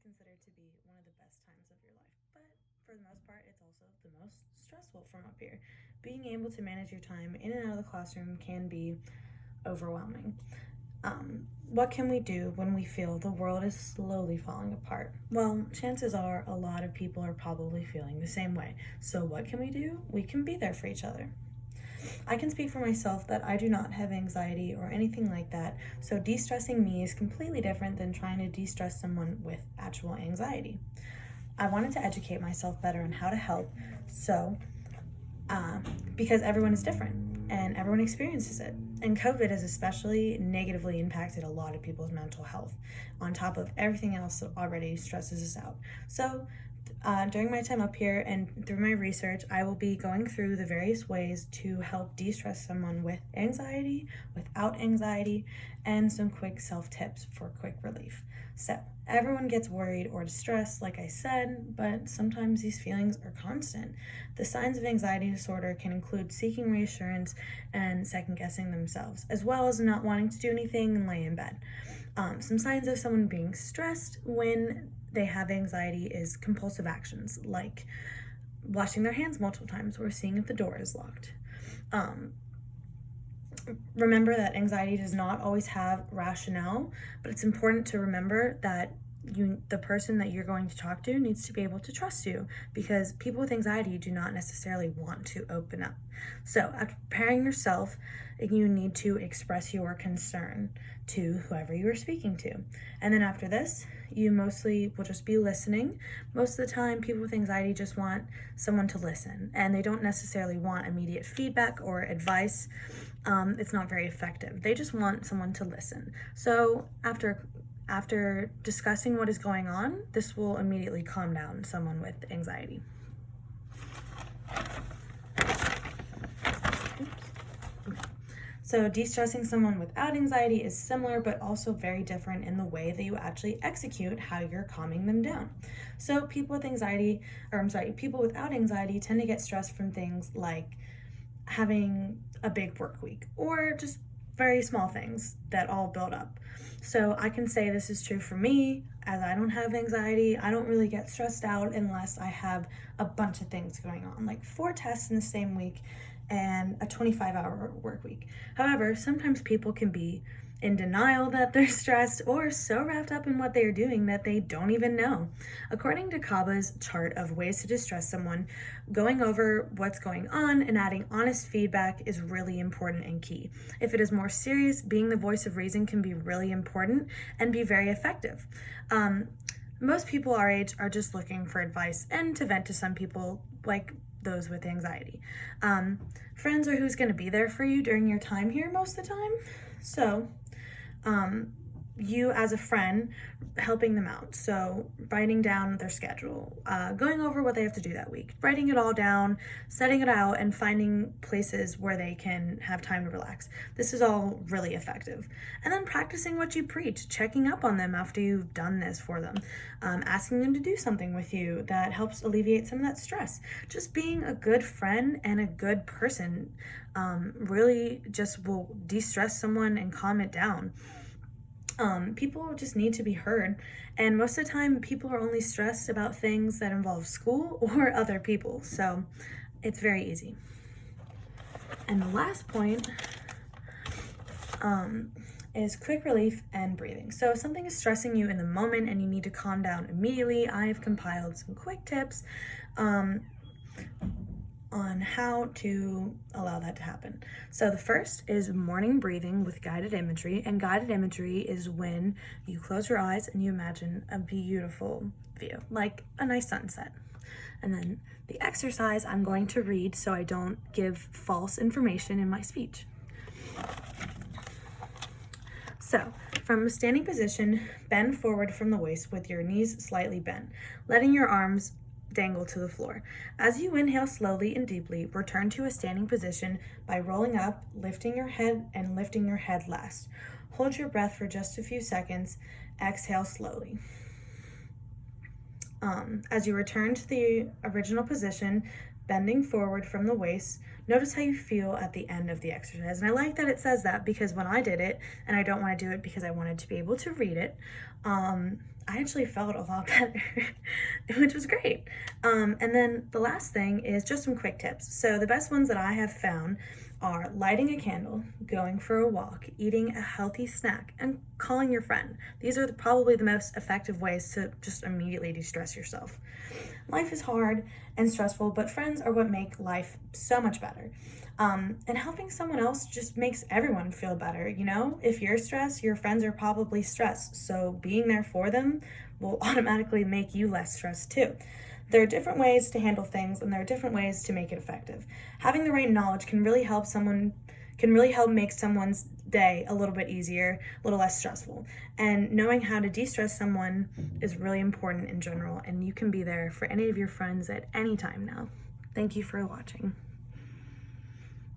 considered to be one of the best times of your life, but for the most part, it's also the most stressful from up here. Being able to manage your time in and out of the classroom can be overwhelming. What can we do when we feel the world is slowly falling apart? Well, chances are a lot of people are probably feeling the same way. So, what can we do? We can be there for each other. I can speak for myself that I do not have anxiety or anything like that, so de stressing me is completely different than trying to de stress someone with actual anxiety. I wanted to educate myself better on how to help, so because everyone is different and everyone experiences it. And COVID has especially negatively impacted a lot of people's mental health, on top of everything else that already stresses us out. So, during my time up here and through my research, I will be going through the various ways to help de stress someone with anxiety, without anxiety, and some quick self tips for quick relief. So, everyone gets worried or distressed, like I said, but sometimes these feelings are constant. The signs of anxiety disorder can include seeking reassurance and second guessing themselves, as well as not wanting to do anything and lay in bed. Some signs of someone being stressed when they have anxiety is compulsive actions like washing their hands multiple times or seeing if the door is locked. Um, Remember that anxiety does not always have rationale, but it's important to remember that the person that you're going to talk to needs to be able to trust you, because people with anxiety do not necessarily want to open up. So, after preparing yourself, you need to express your concern to whoever you are speaking to. And then after this, you mostly will just be listening. Most of the time, people with anxiety just want someone to listen, and they don't necessarily want immediate feedback or advice. It's not very effective. They just want someone to listen. So after discussing what is going on, this will immediately calm down someone with anxiety. So, de-stressing someone without anxiety is similar but also very different in the way that you actually execute how you're calming them down. So, people without anxiety tend to get stressed from things like having a big work week or just very small things that all build up. So I can say this is true for me, as I don't have anxiety. I don't really get stressed out unless I have a bunch of things going on, like 4 tests in the same week and a 25-hour work week. However, sometimes people can be in denial that they're stressed or so wrapped up in what they're doing that they don't even know. According to Kaba's chart of ways to distress someone, going over what's going on and adding honest feedback is really important and key. If it is more serious, being the voice of reason can be really important and be very effective. Most people our age are just looking for advice and to vent to some people, like those with anxiety. Friends are who's going to be there for you during your time here most of the time. So, you as a friend helping them out. So writing down their schedule, going over what they have to do that week, writing it all down, setting it out, and finding places where they can have time to relax. This is all really effective. And then practicing what you preach, checking up on them after you've done this for them, asking them to do something with you that helps alleviate some of that stress. Just being a good friend and a good person really just will de-stress someone and calm it down. People just need to be heard, and most of the time people are only stressed about things that involve school or other people, so it's very easy. And the last point is quick relief and breathing. So if something is stressing you in the moment and you need to calm down immediately, I have compiled some quick tips on how to allow that to happen. So the first is morning breathing with guided imagery, and guided imagery is when you close your eyes and you imagine a beautiful view, like a nice sunset. And then the exercise I'm going to read so I don't give false information in my speech. So, from a standing position, bend forward from the waist with your knees slightly bent, letting your arms dangle to the floor. As you inhale slowly and deeply, return to a standing position by rolling up, lifting your head, and lifting your head last. Hold your breath for just a few seconds. Exhale slowly. As you return to the original position, bending forward from the waist. Notice how you feel at the end of the exercise. And I like that it says that, because when I did it, and I don't want to do it because I wanted to be able to read it, I actually felt a lot better, which was great. And then the last thing is just some quick tips. So the best ones that I have found are lighting a candle, going for a walk, eating a healthy snack, and calling your friend. These are probably the most effective ways to just immediately de-stress yourself. Life is hard and stressful, but friends are what make life so much better. And helping someone else just makes everyone feel better. You know, if you're stressed, your friends are probably stressed. So being there for them will automatically make you less stressed too. There are different ways to handle things, and there are different ways to make it effective. Having the right knowledge can really help make someone's day a little bit easier, a little less stressful. And knowing how to de-stress someone is really important in general, and you can be there for any of your friends at any time now. Thank you for watching.